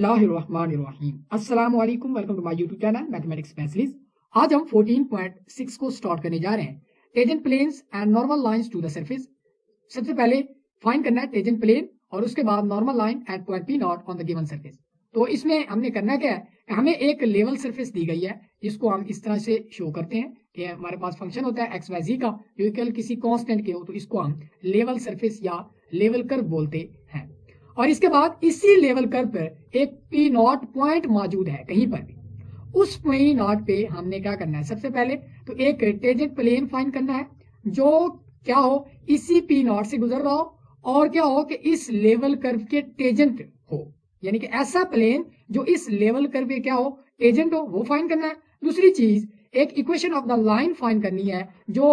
अस्सलाम वालेकुम, welcome to my YouTube channel mathematics specialist. आज हम 14.6 को स्टार्ट करने जा रहे हैं। Tangent planes and normal lines to the surface. सबसे पहले फाइंड करना है टेंजेंट प्लेन और उसके बाद normal line at point P not on the given surface. तो इसमें हमने करना क्या है, हमें एक लेवल सरफेस दी गई है जिसको हम इस तरह से शो करते हैं कि हमारे पास फंक्शन होता है एक्स वाई जी का, जो इक्वल किसी कांस्टेंट के हो, तो इसको हम लेवल सरफेस या लेवल कर्व बोलते हैं। और इसके बाद इसी लेवल कर्व पर एक पी नॉट पॉइंट मौजूद है कहीं पर भी। उस पी नॉट पे हमने क्या करना है, सबसे पहले तो एक टेंजेंट प्लेन फाइंड करना है जो क्या हो, इसी पी नॉट से गुजर रहा हो और क्या हो कि इस लेवल कर्व के टेंजेंट हो, यानी कि ऐसा प्लेन जो इस लेवल कर्व पे क्या हो, टेंजेंट हो, वो फाइंड करना है। दूसरी चीज, एक equation of the line find करनी है जो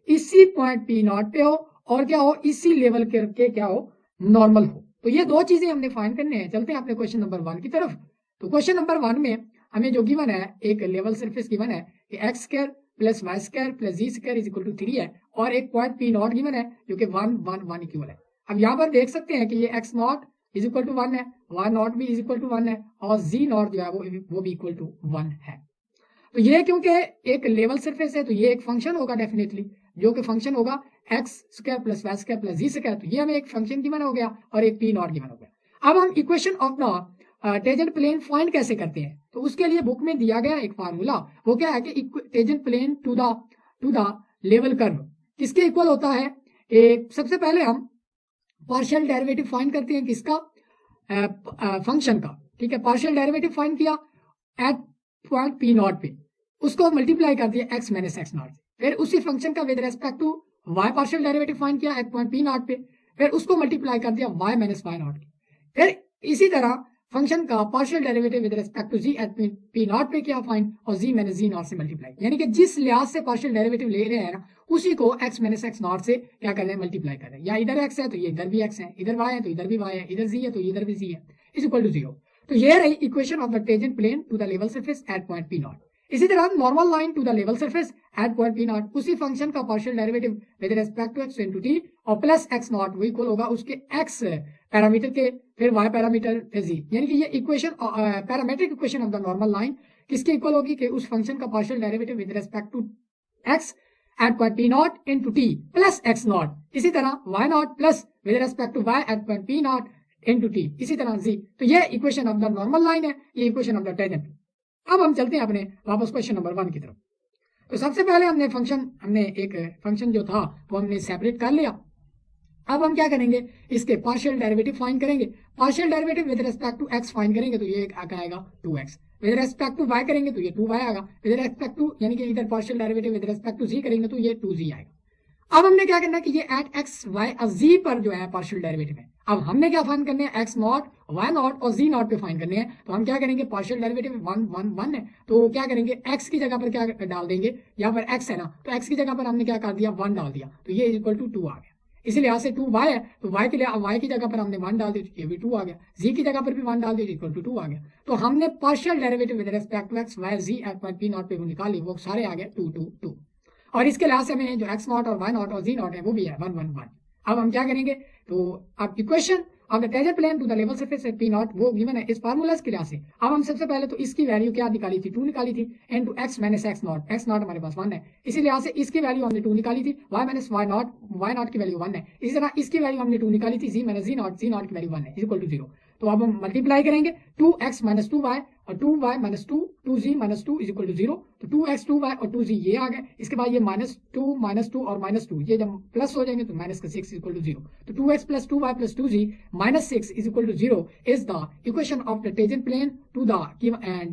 इसी पॉइंट पी नॉट पे हो और क्या हो, इसी लेवल कर्व के क्या हो, नॉर्मल हो। तो ये दो चीजें हमने फाइंड करने हैं। चलते हैं अपने क्वेश्चन नंबर 1 की तरफ। तो क्वेश्चन नंबर 1 में हमें जो गिवन है, एक लेवल सरफेस गिवन है कि x square plus y square plus z square is equal to 3 है और एक पॉइंट पी नॉट गिवन है जो कि 1 1 1 इक्वल है। अब यहाँ पर देख सकते हैं कि ये x not is equal to 1 है, वाई नॉट भी इज इक्वल टू 1 है और जी नॉट जो है वो भी इक्वल टू 1 है। तो ये क्योंकि एक लेवल सरफेस है तो ये एक फंक्शन होगा डेफिनेटली, जो कि फंक्शन होगा x square plus y square plus z square. तो ये हमें एक फंक्शन गिवन हो गया और एक पी नॉट गिवन हो गया। अब हम equation of the tangent plane find कैसे करते हैं, तो उसके लिए बुक में दिया गया एक फार्मूला, वो क्या है कि tangent plane to the level curve किसके इक्वल होता है। सबसे पहले हम पार्शियल डेरिवेटिव फाइंड करते हैं किसका, फंक्शन का। ठीक है, पार्शियल डेरिवेटिव फाइंड किया एट पॉइंट पी नॉट पे, उसको मल्टीप्लाई कर दिया एक्स माइनस एक्स नॉट से। फिर उसी फंक्शन का with respect to y partial derivative find किया एट पॉइंट पी नॉट पे, फिर उसको मल्टीप्लाई कर दिया वाई माइनस वाई नॉट। फिर इसी तरह फंक्शन का partial derivative with respect to z at P not पे किया फाइंड और जी माइनस जी नॉट से मल्टीप्लाई, यानी कि जिस लिहाज से पार्शियल डेरिवेटिव ले रहे हैं ना, उसी को एक्स माइनस एक्स नॉट से क्या कर रहे हैं, मल्टीप्लाई कर रहे हैं। या इधर एक्स है तो ये इधर भी एक्स है, इधर वाई है तो इधर भी वाई है, इधर जी है तो इधर भी जी है, इज इक्वल टू 0। तो ये रही equation of the tangent plane to the level surface at point P not. इसी तरह normal line to the level surface at point P not, उसी फंक्शन का partial derivative with respect to x into t और plus x not, वो equal होगा उसके x parameter के, फिर वाई पैरामीटर फिर जी, यानी कि ये equation parametric equation of the normal line किसके इक्वल होगी कि उस फंक्शन का partial derivative with respect to x at point P not into t plus x not, इसी तरह y not plus with respect to y at point P not into t, इसी तरह z. तो ये equation of the normal line है, ये equation of the tangent. अब हम चलते हैं अपने वापस क्वेश्चन नंबर 1 की तरफ। तो सबसे पहले हमने एक फंक्शन जो था वो हमने सेपरेट कर लिया। अब हम क्या करेंगे, इसके पार्शियल डेरिवेटिव फाइंड करेंगे। Partial derivative with respect to x find करेंगे तो ये आएगा 2x, with respect to y करेंगे तो ये 2y आएगा, विद रिस्पेक्ट टू यानी कि इधर partial derivative with respect to z करेंगे तो ये 2z आएगा। अब हमने क्या करना है कि ये एट एक्स वाई और जी पर जो है पार्शियल डेरिवेटिव है, अब हमने क्या फाइंड करने हैं, एक्स नॉट वाई नॉट और जी नॉट पे फाइंड करने हैं। तो हम क्या करेंगे, पार्शियल डेरिवेटिव 1 1 1 है तो क्या करेंगे, एक्स की जगह पर क्या डाल देंगे, यहाँ पर एक्स है ना, तो एक्स की जगह पर हमने क्या कर दिया, 1 डाल दिया, तो ये इक्वल टू 2 आ गया। इसीलिए यहाँ से 2y है तो y के लिए y की जगह पर हमने 1 डाल दिया तो ये भी 2 आ गया, z की जगह पर भी 1 डाल दिया इक्वल टू 2 आ गया। तो हमने partial derivative with respect to x y z at point P not पे निकाली, वो सारे आ गए 2 2 2। और इसके लिहाज से हमें जो एक्स नॉट और वाई नॉट और जी नॉट है वो भी है 1 1 1। अब हम क्या करेंगे, तो अब equation of the tangent plane to the level surface at P not वो गिवन है इस फार्मूला के लिहाज से। अब हम सबसे पहले तो इसकी वैल्यू क्या निकाली थी, 2 निकाली थी, into x minus x not, x not हमारे पास 1 है, इसी लिहाज से इसकी वैल्यू हमने 2 निकाली थी, वाई माइनस वाई नॉट की वैल्यू 1 है, इसी तरह इसकी वैल्यू हमने 2 निकाली थी, जी माइनस जी नॉट की वैल्यू 1 है, इक्वल टू 0। तो अब हम मल्टीप्लाई करेंगे 2x माइनस 2y और 2y minus 2 2z minus 2 is equal to 0। तो 2x 2y और 2z ये आ गए, इसके बाद ये माइनस 2 और माइनस 2 ये जब प्लस हो जाएंगे तो माइनस का 6 इज इक्वल टू 0। तो 2x plus 2y plus 2z minus 6 is equal to 0 is the equation of the tangent plane to the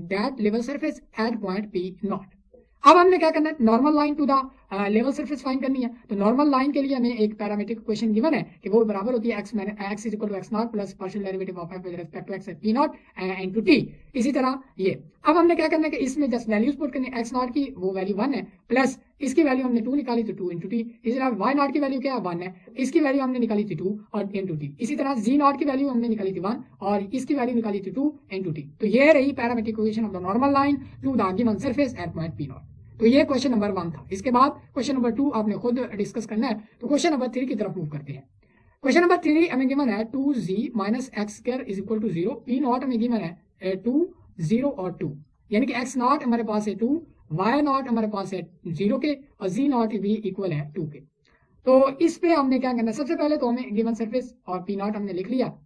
that level surface at point P naught. अब हमने क्या करना है, normal line to the level surface find करनी है। तो normal line के लिए हमें एक पैरामीट्रिक इक्वेशन गिवन है कि वो बराबर होती है x is equal to x naught plus partial derivative of f with respect to x P not into t. इसी तरह ये अब हमने क्या करना है कि इसमें जस्ट वैल्यूज पुट करनी है, एक्स नॉट की वो वैल्यू 1 है प्लस इसकी वैल्यू हमने 2 निकाली तो 2 इंटू टी, इसी तरह वाई नॉट की वैल्यू क्या है 1 है, इसकी वैल्यू हमने निकाली थी 2 और इंटू टी, इसी तरह जी नॉट की वैल्यू हमने निकाली थी 1 और इसकी वैल्यू निकाली थी 2 इंटू टी। तो ये रही parametric equation of the normal line to the given surface at point P naught. तो ये क्वेश्चन नंबर 1 था। इसके बाद क्वेश्चन नंबर 2 आपने खुद डिस्कस करना है, तो क्वेश्चन नंबर 3 की तरफ मूव करते हैं। क्वेश्चन नंबर 3 हमें गिवन है 2z minus x square is equal to 0। P naught हमें गिवन है 2, 0 और 2, यानी कि एक्स नॉट हमारे पास है 2, वाई नॉट हमारे पास है 0 के और जी नॉट भी इक्वल है 2 के। तो इस पे हमने क्या करना है, सबसे पहले तो हमें गिवन सरफेस और पी नॉट हमने लिख लिया।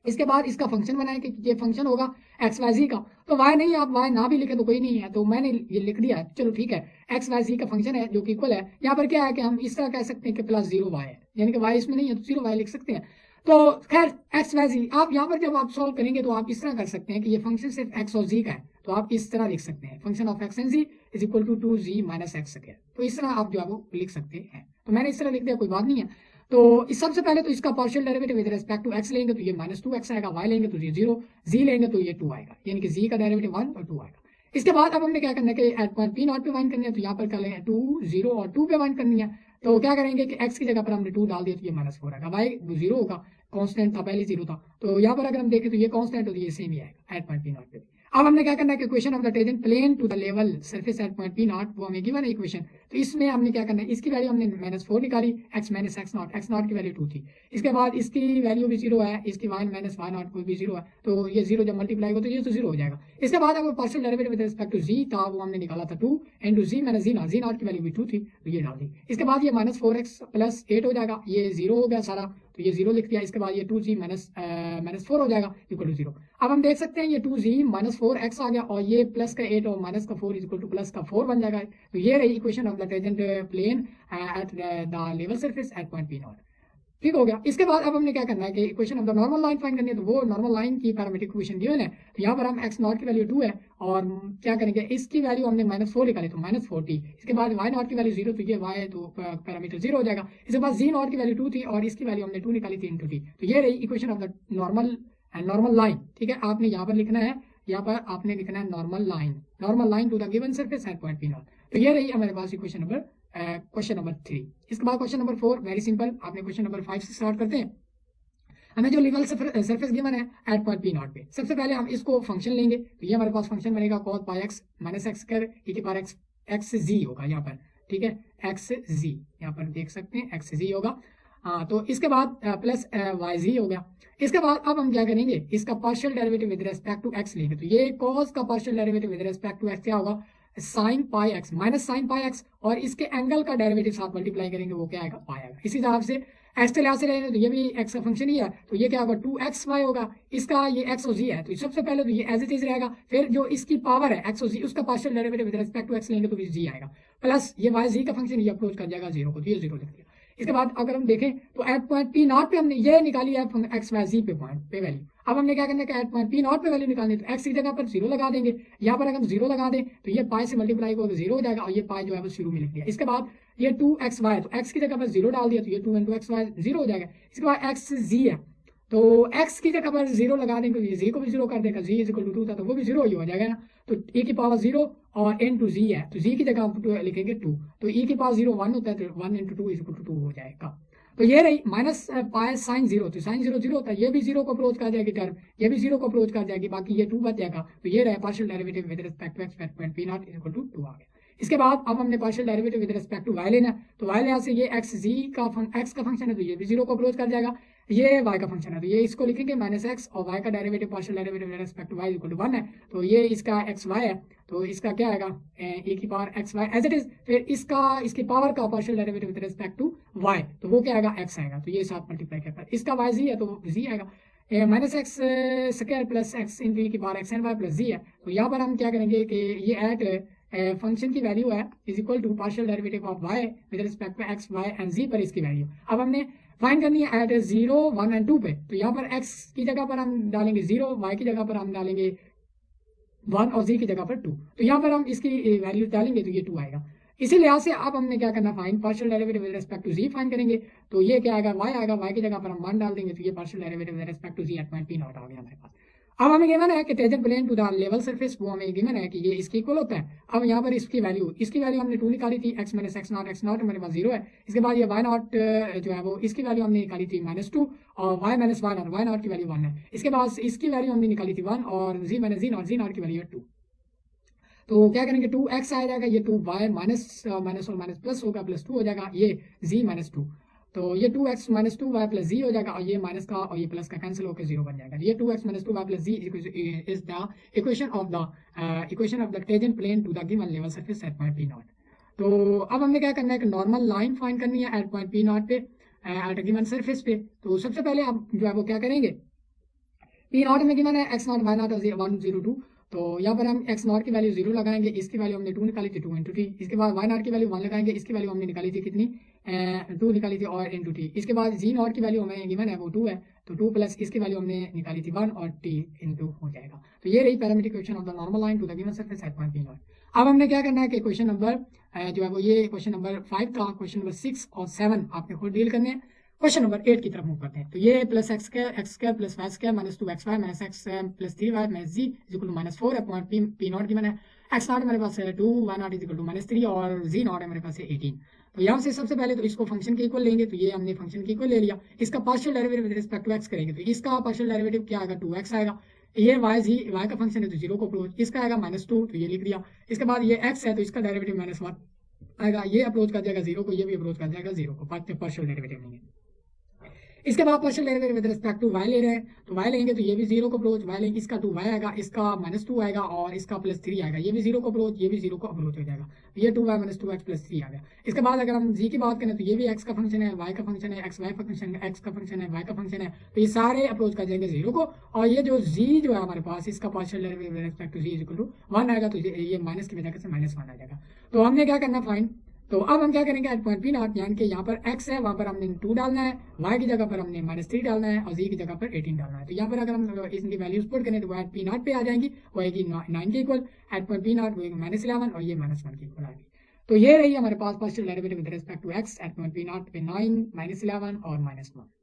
इसके बाद इसका फंक्शन बनाए कि ये फंक्शन होगा एक्स वाई जी का। तो वाई नहीं, आप वाई ना भी लिखे तो कोई नहीं है, तो मैंने ये लिख दिया, चलो ठीक है। एक्स वाई जी का फंक्शन है जो कि इक्वल है। यहाँ पर क्या है कि हम इस तरह कह सकते हैं कि प्लस 0 वाई है, यानी कि वाई इसमें नहीं है तो 0 वाई लिख सकते हैं। तो खैर एक्स वाई जी आप यहाँ पर जब आप सॉल्व करेंगे तो आप इस तरह कर सकते हैं कि ये फंक्शन सिर्फ एक्स और जी का है, तो आप इस तरह लिख सकते हैं function of x and z is equal to 2z minus x square. तो इस तरह आप जो है वो लिख सकते हैं। तो मैंने इस तरह लिख दिया, कोई बात नहीं है। तो इस सबसे पहले तो इसका partial derivative with respect to x लेंगे तो ये माइनस 2x आएगा, y लेंगे तो ये 0, z लेंगे तो ये 2 आएगा, यानी कि z का डेरिवेटिव 1 और 2 आएगा। इसके बाद अब हमने क्या करना है कि एट पॉइंट पी नॉट पे फाइंड करनी है, तो यहाँ पर कर लेंगे 2, 0 और 2 पे फाइंड करनी है। तो क्या करेंगे कि x की जगह पर हमने 2 डाल दिया तो ये माइनस 4 आएगा, y 0 होगा, कांस्टेंट था पहले 0 था, तो यहाँ पर अगर हम देखें तो ये कांस्टेंट हो तो ये सेम ही आएगा एट पॉइंट पी नॉट पे। अब हमने क्या करना है कि equation of the tangent plane to the level surface at point P not, वो हमें गिवन है इक्वेशन। तो इसमें हमने क्या करना है, इसकी वैल्यू हमने -4 निकाली, x माइनस एक्स नॉट की वैल्यू 2 थी। इसके बाद इसकी वैल्यू भी 0 है, इसकी y माइनस y नॉट भी 0 है, तो ये 0 जब मल्टीप्लाई हो तो ये तो 0 हो जाएगा। इसके बाद अगर partial derivative with respect to z था वो हमने निकाला था 2 into z minus z naught की वैल्यू भी 2 थी, तो ये डाल दी। इसके बाद ये -4x प्लस 8 हो जाएगा, ये 0 हो गया सारा, तो ये 0 लिख दिया। इसके बाद ये 2z माइनस 4 हो जाएगा इक्वल टू 0। अब हम देख सकते हैं ये 2z माइनस 4x आ गया और ये प्लस का 8 और माइनस का 4 इज इक्वल टू प्लस का 4 बन जाएगा। तो ये रही equation of the tangent plane at the level surface at point P naught. ठीक हो गया। इसके बाद अब हमने क्या करना है कि equation of the normal line find करनी है, तो वो नॉर्मल लाइन की पैरामीट्रिक इक्वेशन गिवन है। तो यहाँ पर हम एक्स नॉट की वैल्यू 2 है और क्या करेंगे, इसकी वैल्यू हमने -4 निकाली तो -40। इसके बाद वाई नॉट की वैल्यू 0, तो ये वाई है तो पैरामीटर 0 हो जाएगा। इसके बाद जी नॉट की वैल्यू 2 थी और इसकी वैल्यू हमने 2 निकाली थी इंटू टी। तो ये रही equation of the normal line. ठीक है, आपने यहाँ पर लिखना है, यहाँ पर आपने लिखना है normal line to the given surface at point P naught. तो ये रही हमारे पास क्वेश्चन नंबर 3। इसके बाद क्वेश्चन नंबर 4 वेरी सिंपल, आपने क्वेश्चन नंबर 5 से स्टार्ट करते हैं। हमें जो लेवल सरफेस गिवन है एट पॉइंट पी नॉट पे, सबसे पहले हम इसको फंक्शन लेंगे। तो ये हमारे पास फंक्शन बनेगा cos pi x minus x square e की पावर एक्स जी होगा यहाँ पर। ठीक है, एक्स जी यहाँ पर देख सकते हैं एक्स जी होगा। तो इसके बाद प्लस वाई जी हो गया। इसके बाद अब हम क्या करेंगे, इसका partial derivative with respect to x लेंगे। तो ये cos का partial derivative with respect to x क्या होगा, sine pi x minus sine pi x, और इसके एंगल का डेरिवेटिव साथ मल्टीप्लाई करेंगे वो क्या आएगा, पाई आएगा। इसी हिसाब से एक्स के लिहाज से लेंगे तो ये भी एक्स का फंक्शन ही है, तो ये क्या होगा 2xy होगा। इसका ये एक्स और जी है तो सबसे पहले तो ये एज इट इज रहेगा, फिर जो इसकी पावर है एक्स और जी उसका partial derivative with respect to x लेंगे तो भी जी आएगा, प्लस ये वाई जी का फंक्शन ये अप्रोच कर जाएगा 0 को, तो ये 0 लिख दिया। इसके बाद अगर हम देखें तो एट पॉइंट पी नॉट पे हमने ये निकाली है एक्स वाई जी पे पॉइंट पे वैल्यू। अब हमने क्या करना है कि एट पॉइंट पी नॉट पे वैल्यू निकालनी है, तो एक्स की जगह पर 0 लगा देंगे। यहाँ पर अगर हम 0 लगा दें तो ये पाई से मल्टीप्लाई होगा तो 0 हो जाएगा और ये पाई जो है वो शुरू में लिख दिया। इसके बाद ये 2xy, तो x की जगह पर 0 डाल दिया तो ये 2 इंटू एक्स वाई 0 हो जाएगा। इसके बाद एक्स जी है तो x की जगह पर 0 लगा देंगे तो ये z को भी 0 कर देगा, z इज इक्वल टू 2 था तो वो भी 0 ही हो जाएगा ना। तो e की पावर 0 और into z है तो z की जगह हम लिखेंगे 2, तो e की पावर 0 1 होता है तो 1 into 2 इज इक्वल टू 2 हो जाएगा। तो ये रही माइनस पाई साइन 0, तो साइन 0 0 होता है, ये भी 0 को अप्रोच कर जाएगी टर्म, ये भी 0 को अप्रोच कर जाएगी, बाकी ये 2 बच जाएगा। तो ये रहा partial derivative with respect to x at point P naught is equal to 2 आ गया। इसके बाद अब हमने partial derivative with respect to y लेना, तो वाई लिहाज से ये एक्स जी का एक्स का फंक्शन है तो ये भी 0 को अप्रोच कर जाएगा, ये वाई का फंक्शन है तो ये इसको लिखेंगे माइनस एक्स और वाई का derivative partial derivative with respect to y equal to 1 है, तो ये इसका एक्स वाई है तो इसका क्या आएगा ए की power x y as it is, फिर इसकी पावर का partial derivative with respect to y तो वो क्या आएगा एक्स आएगा, तो ये साथ मल्टीप्लाई करता है। इसका वाई जी है तो जी आएगा minus x square plus x into e की power x n y plus z है। तो यहाँ पर हम क्या करेंगे कि ये एट फंक्शन की वैल्यू है is equal to partial derivative of y with respect to x y and z पर इसकी वैल्यू अब हमने फाइंड करनी है एट 0 1 एंड 2 पे। तो यहाँ पर x की जगह पर हम डालेंगे 0, y की जगह पर हम डालेंगे 1 और z की जगह पर 2, तो यहाँ पर हम इसकी वैल्यू डालेंगे तो ये 2 आएगा। इसी लिहाज से अब हमने क्या करना, find partial derivative with respect to z find करेंगे, तो ये क्या आएगा y आएगा, y की जगह पर हम 1 डाल देंगे तो ये partial derivative with respect to z at point P naught आ गया हमारे पास। अब हमें गिवन है कि tangent plane to the level surface, वो हमें गिवन है कि ये इसके इक्वल होता है। अब यहाँ पर इसकी वैल्यू हमने 2 निकाली थी, x माइनस एक्स नॉट हमारे पास 0 है। इसके बाद ये y नॉट जो है वो इसकी वैल्यू हमने निकाली थी -2 और y माइनस y नॉट की वैल्यू 1 है। इसके बाद इसकी वैल्यू हमने निकाली थी 1 और z माइनस z नॉट की वैल्यू है 2। तो क्या करेंगे 2x आ जाएगा, ये 2 y माइनस और माइनस प्लस होगा प्लस 2 हो जाएगा, ये z माइनस 2 तो ये 2x माइनस 2y प्लस जी हो जाएगा, और ये माइनस का और ये प्लस का कैंसिल होकर 0 बन जाएगा। ये 2x minus 2y plus z is the equation of the tangent plane to the given level surface at point P0। तो अब हमने क्या करना है कि नॉर्मल लाइन फाइंड करनी है एट पॉइंट P0 पे, एट गिवन सरफेस पे। तो सबसे पहले आप जो है वो क्या करेंगे, P0 में गिवन है x0 y0 1 0 2, तो यहाँ पर हम x0 की वैल्यू 0 लगाएंगे, इसकी वैल्यू हमने 2 निकाली थी 2 इंटू टी। इसके बाद y0 की वैल्यू 1 लगाएंगे, इसकी वैल्यू हमने निकाली थी कितनी 2 निकाली थी और इंटू टी। इसके बाद g0 की वैल्यू हमें गिवन है वो 2 है, तो 2 प्लस इसकी वैल्यू हमने निकाली थी 1 और t इंटू हो जाएगा। तो ये रही parametric equation of the normal line to the given surface at point P0। अब हमने क्या करना है कि क्वेश्चन नंबर जो है वो ये क्वेश्चन नंबर 5 था, क्वेश्चन नंबर 6 और 7 आपने खुद डील करने हैं। क्वेश्चन नंबर 8 की तरफ मूव करते हैं। तो ये plus x square plus y square minus 2xy minus x plus 3y minus z is equal to minus 4 है। पॉइंट P0 गिवन है, x0 मेरे पास है 2, y0 is equal to minus 3 और z0 है मेरे पास है 18। तो यहाँ से सबसे पहले तो इसको फंक्शन के इक्वल लेंगे, तो ये हमने फंक्शन के इक्वल ले लिया। इसका partial derivative with respect to x करेंगे, तो इसका पार्शियल डेरिवेटिव क्या आएगा 2x आएगा। ये y का फंक्शन है तो 0 को अप्रोच, इसका आएगा -2, तो ये लिख दिया। इसके बाद ये x है तो इसका डेरिवेटिव -1 आएगा, ये अप्रोच कर जाएगा 0 को, ये भी अप्रोच कर जाएगा 0 को, पार्शियल डेरिवेटिव नहीं है। इसके बाद partial derivative with respect to y ले रहे हैं, तो y लेंगे तो ये भी 0 को अप्रोच, y लेंगे इसका 2y आएगा, इसका -2 आएगा और इसका +3 आएगा, ये भी 0 को अप्रोच, ये भी 0 को अप्रोच हो जाएगा। ये 2y - 2x + 3 आ गया। इसके बाद अगर हम g की बात करें तो ये भी x का फंक्शन है, y का फंक्शन है, x का फंक्शन है, y का फंक्शन है, तो ये सारे अप्रोच कर जाएंगे 0 को। और ये जो g जो है हमारे पास, इसका partial derivative with respect to g = 1 आएगा, तो ये माइनस की वजह से -1 आ जाएगा। तो हमने क्या करना फाइन, तो अब हम क्या करेंगे एट पॉइंट P0, यानी कि यहाँ पर x है, वहाँ पर हमने 2 डालना है, y की जगह पर हमने -3 डालना है और z की जगह पर 18 डालना है। तो यहाँ पर अगर हम इसकी वैल्यूज पुट करें तो वो एट P0 पे आ जाएंगी, वो आएगी 9 के इक्वल, एट पॉइंट P0 वो -11 और ये -1 के इक्वल आएगी। तो ये रही हमारे पास partial derivative with respect to x at point P0 पे 9, -11 और -1।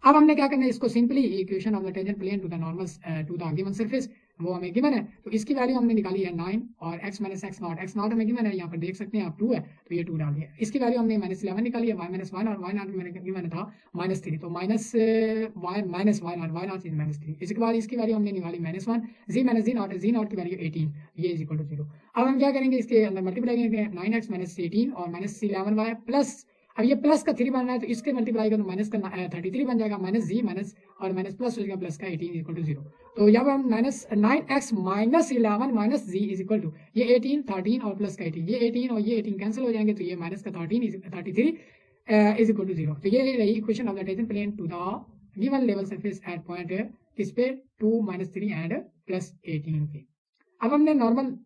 अब हमने क्या करना है, इसको simply equation of the tangent plane to the normal to the given surface वो हमें गिवन है, तो इसकी वैल्यू हमने निकाली है 9 और x - x0 हमें गिवन है, यहाँ पर देख सकते हैं आप 2 है तो ये 2 डाल दिया। इसकी वैल्यू हमने -11 निकाली है, y - 1 और y0 मैंने गिवन था -3, तो -y0 इज -3। इसके बाद इसकी वैल्यू हमने निकाली -1, z0 की वैल्यू 18, ये इज इक्वल टू 0। अब हम क्या करेंगे, इसके अंदर मल्टीप्लाई करेंगे 9x - 18 और -11y प्लस, अब ये प्लस का 3 बनना है तो इसके मल्टीप्लाई करो माइनस का 33 बन जाएगा, माइनस जी माइनस और माइनस प्लस हो जाएगा, प्लस का 18 इक्वल टू 0। तो यहाँ पर हम -9x - 11 minus z is equal to ये 18 13 और प्लस का 18, ये 18 और ये 18 कैंसिल हो जाएंगे, तो ये माइनस का 33 इज इक्वल टू 0। तो ये रही equation of the tangent plane to the given level surface at point किस पे 2 - 3 एंड +18 पे। अब हमने नॉर्मल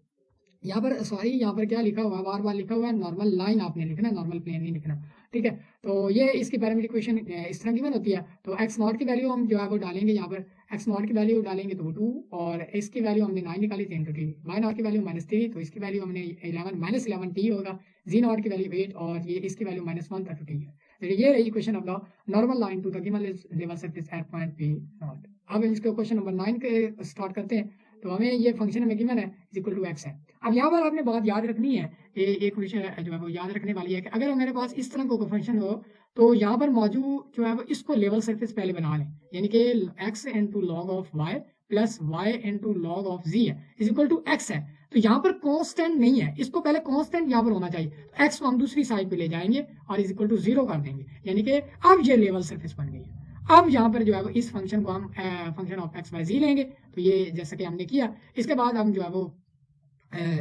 यहाँ पर सॉरी यहाँ पर क्या लिखा हुआ है, बार बार लिखा हुआ है नॉर्मल लाइन आपने लिखना, नॉर्मल प्लेन नहीं लिखना, ठीक है। तो ये इसकी पैरामीट्रिक इक्वेशन इस तरह गिवन होती है। तो x0 की वैल्यू हम जो है वो डालेंगे, यहाँ पर x0 की वैल्यू डालेंगे तो 2 और इसकी वैल्यू हमने 9 निकाली थी इंटू टी, y0 की वैल्यू -3 तो इसकी वैल्यू हमने 11 टी होगा, z0 की वैल्यू 8 और ये इसकी वैल्यू -1 तक टी है। तो ये रही equation of the normal line to the given level surface at point P0। अब इसके क्वेश्चन नंबर 9 के स्टार्ट करते हैं। तो हमें ये फंक्शन में गिवन है इज इक्वल टू x है। अब यहाँ पर आपने बात याद रखनी है, एक विषय जो है वो याद रखने वाली है कि अगर मेरे पास इस तरह का फंक्शन हो तो यहाँ पर मौजूद जो है वो इसको लेवल सरफेस पहले बना लें, यानी कि x into log of y plus y into log of z है इज इक्वल टू x है। तो यहाँ पर कांस्टेंट नहीं है, इसको पहले कांस्टेंट यहाँ पर होना चाहिए, तो x को हम दूसरी साइड पे ले जाएंगे और इज इक्वल टू 0 कर देंगे, यानी कि अब ये लेवल सरफेस बन गई है। अब यहाँ पर जो है वो इस फंक्शन को हम फंक्शन ऑफ एक्स वाई जी लेंगे, तो ये जैसा कि हमने किया। इसके बाद हम जो है वो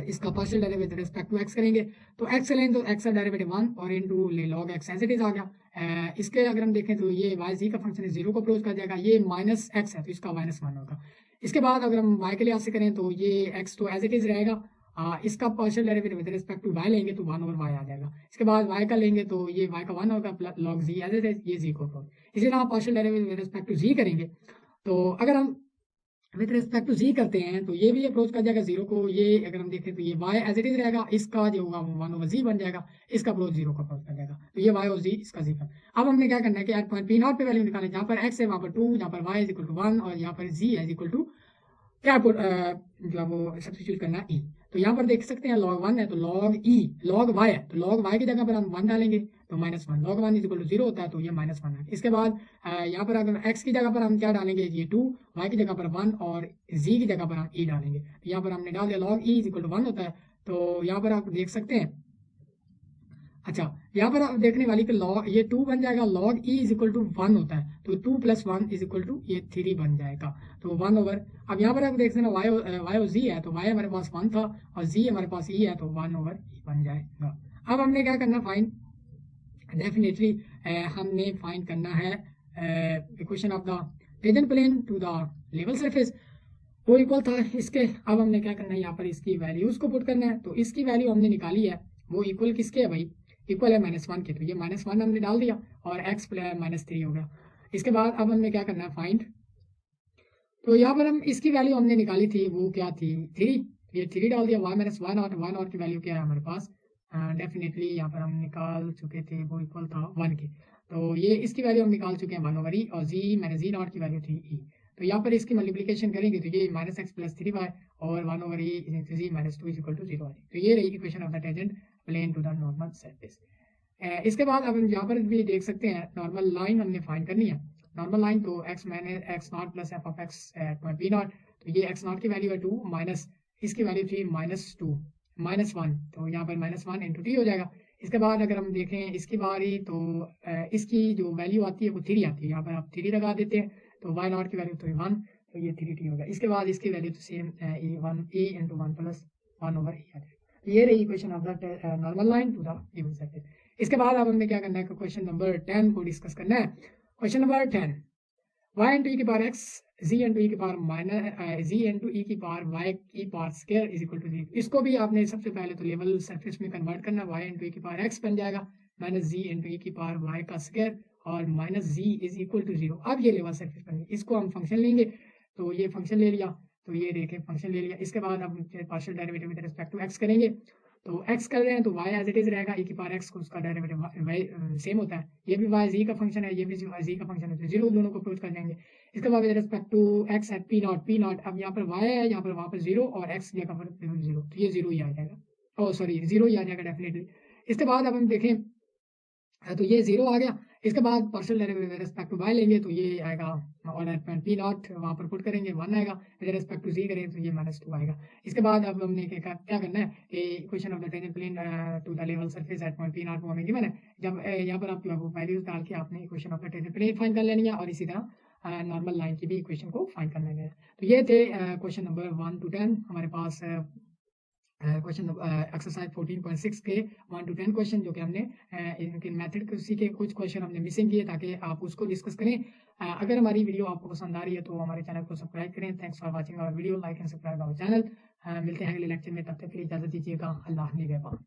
इसका partial derivative respect to x करेंगे, तो एक्स लेंगे तो एक्स का डेरिवेटिव 1 और इनटू ले log x as it is आ गया। इसके अगर हम देखें तो ये वाई जी का फंक्शन है 0 को अप्रोच कर जाएगा, ये माइनस एक्स है तो इसका -1 होगा। इसके बाद अगर हम वाई के लिहाज से करें तो ये एक्स तो एज इट इज रहेगा, इसका partial derivative with respect to y लेंगे तो 1 ओवर वाई आ जाएगा। इसके बाद वाई का लेंगे तो ये वाई का 1 होगा log z as it is, ये जी को अप्रोच। इसी तरह partial derivative with respect to z करेंगे, तो अगर हम विद रिस्पेक्ट टू जी करते हैं तो ये भी अप्रोच कर जाएगा 0 को, ये अगर हम देखें तो ये y एज इट इज रहेगा, इसका जो होगा वो 1 ओवर जी बन जाएगा, इसका अप्रोच 0 को अप्रोच कर जाएगा, तो ये y और z इसका जी का। अब हमने क्या करना है कि एट पॉइंट P0 पे वैल्यू निकालें, जहाँ पर x है वहाँ पर 2, जहाँ पर y इज इक्वल टू 1 और यहाँ पर z इज इक्वल टू क्या जो है वो सब्स्टिट्यूट करना है e। तो यहाँ पर देख सकते हैं log 1 है तो log e, log y है तो log y की जगह पर हम 1 डालेंगे तो -1, log 1 इज इक्वल टू 0 होता है तो ये -1 है। इसके बाद यहाँ पर अगर x की जगह पर हम क्या डालेंगे, ये 2, y की जगह पर 1 और z की जगह पर हम e डालेंगे, तो यहाँ पर हमने डाल दिया log e is equal to 1 होता है। तो यहाँ पर आप देख सकते हैं, अच्छा यहाँ पर आप देखने वाली कि लॉग ये 2 बन जाएगा, log e is equal to 1 होता है, तो 2 + 1 इज इक्वल टू ये 3 बन जाएगा, तो 1 ओवर। अब यहाँ पर आप देख सकते हैं वाई और जी है, तो वाई हमारे पास 1 था और जी हमारे पास ई है, तो 1 ओवर ई बन जाएगा। अब हमने क्या करना, फाइंड डेफिनेटली हमने फाइंड करना है equation of the tangent plane to the level surface, वो इक्वल था इसके। अब हमने क्या करना है, यहाँ पर इसकी वैल्यूज को पुट करना है, तो इसकी वैल्यू हमने निकाली है, वो इक्वल किसके है भाई, इक्वल है -1 के, तो ये -1 हमने डाल दिया और x -3 हो गया। इसके बाद अब हमने क्या करना है, फाइंड, तो यहाँ पर हम इसकी वैल्यू हमने निकाली थी, वो क्या थी 3, ये 3 डाल दिया, y - 1 की वैल्यू क्या है हमारे पास, डेफिनेटली यहाँ पर हम निकाल चुके थे, वो इक्वल था 1 के, तो ये इसकी वैल्यू हम निकाल चुके हैं 1 ओवर ई, और z की वैल्यू थी ई, तो यहाँ पर इसकी मल्टीप्लिकेशन करेंगे तो ये -x + 3y और 1 ओवर ई z - 2 = 0 आ जाएगी, तो ये रही equation of the tangent plane to the normal surface. इसके बाद अब हम यहाँ पर भी देख सकते हैं, नॉर्मल लाइन हमने फाइंड करनी है, नॉर्मल लाइन तो x - x0 + f (x) v0, तो ये x0 की वैल्यू है 2 माइनस इसकी वैल्यू थी -2 -1, तो यहाँ पर -1 × t हो जाएगा। इसके बाद अगर हम देखें इसकी बारी, तो इसकी जो वैल्यू आती है वो 3 आती है, यहाँ पर आप 3 लगा देते हैं, तो y0 की वैल्यू तो 1, तो ये 3t होगा। इसके बाद इसकी वैल्यू तो सेम e × 1 + 1 ओवर e आ जाएगा। ये रही equation of the normal line to the given surface. इसके बाद अब हमने क्या करना है, क्वेश्चन नंबर 10 को डिस्कस करना है। क्वेश्चन नंबर 10, y × e की पावर x, z × e की पावर z × e की पावर y की power square is equal to 0। इसको भी आपने सबसे पहले तो लेवल सरफेस में कन्वर्ट करना, y × e की पावर x बन जाएगा -z × e की पावर y का स्क्वायर और -z इज इक्वल टू 0। अब ये लेवल सरफेस बन गई, इसको हम फंक्शन लेंगे, तो ये फंक्शन ले लिया, तो ये देखें फंक्शन ले लिया। इसके बाद हम partial derivative with respect to x करेंगे, तो x कर रहे हैं तो y एज इट इज रहेगा, e की पावर x को उसका डेरिवेटिव सेम होता है, ये भी y z का फंक्शन है, ये भी z का फंक्शन है, तो 0 दोनों को अप्रोच कर जाएंगे। इसके बाद with respect to x at p0, अब यहाँ पर y है, यहाँ पर वहाँ पर 0 और x जगह पर 0, तो ये 0 ही आ जाएगा, ओ सॉरी 0 ही आ जाएगा डेफिनेटली। इसके बाद अब हम देखें, तो ये 0 आ गया। इसके बाद partial derivative with respect to y लेंगे, तो ये आएगा और एट पॉइंट p0 वहाँ पर पुट करेंगे 1 आएगा, विद रिस्पेक्ट टू z करें तो ये -2 आएगा। इसके बाद अब हमने क्या करना है कि equation of the tangent plane to the level surface at point p0 वो हमें गिवन है। जब यहाँ पर आप वैल्यूज डाल के आपने equation of the tangent plane find कर लेनी है और इसी तरह नॉर्मल लाइन की भी इक्वेशन को फाइंड करना है। तो ये थे क्वेश्चन नंबर 1 to 10 हमारे पास क्वेश्चन एक्सरसाइज 14.6 के 1 to 10 क्वेश्चन, जो कि हमने इनके मेथड उसी के कुछ क्वेश्चन हमने मिसिंग किए ताकि आप उसको डिस्कस करें। अगर हमारी वीडियो आपको पसंद आ रही है तो हमारे चैनल को सब्सक्राइब करें। Thanks for watching our video, like and subscribe our channel. मिलते हैं अगले लेक्चर में, तब तक के लिए इजाजत दीजिएगा। अल्लाह निगहबान।